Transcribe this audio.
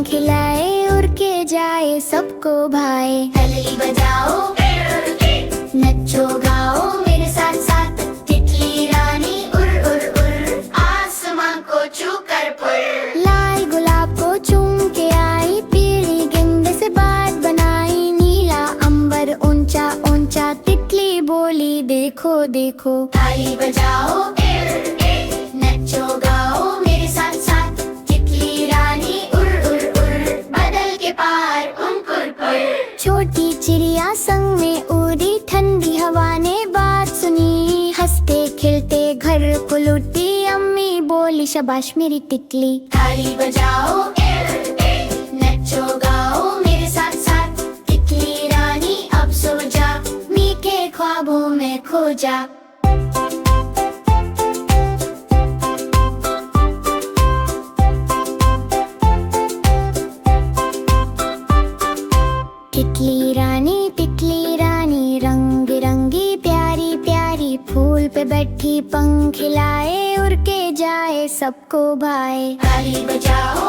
पंख हिलाए, उड़ के जाए सबको भाए। ताली बजाओ, नचो गाओ मेरे साथ साथ, तितली रानी उड़ उड़ उड़, आसमां को छू कर पुर। लाल गुलाब को चूम के आई, पीली गेंदे से बात बनाई। नीला अंबर ऊंचा ऊंचा, तितली बोली देखो देखो। ताली बजाओ, नचो गाओ मेरे साथ साथ, तितली रानी उड़ उड़ उड़, बादल के पार अंकुर पुर। छोटी चिड़िया संग में उड़ी, ठंडी हवा ने बात सुनी। हंसते खिलते घर को लौटी, अम्मी बोली शाबाश मेरी तितली। ताली बजाओ, नचो गाओ मेरे साथ साथ, तितली रानी अब सो जा, मीठे ख्वाबों में खो जा। तितली रानी रंग बिरंगी प्यारी प्यारी, फूल पे बैठी पंख हिलाए, उड़ के जाए सबको भाए। ताली बजाओ,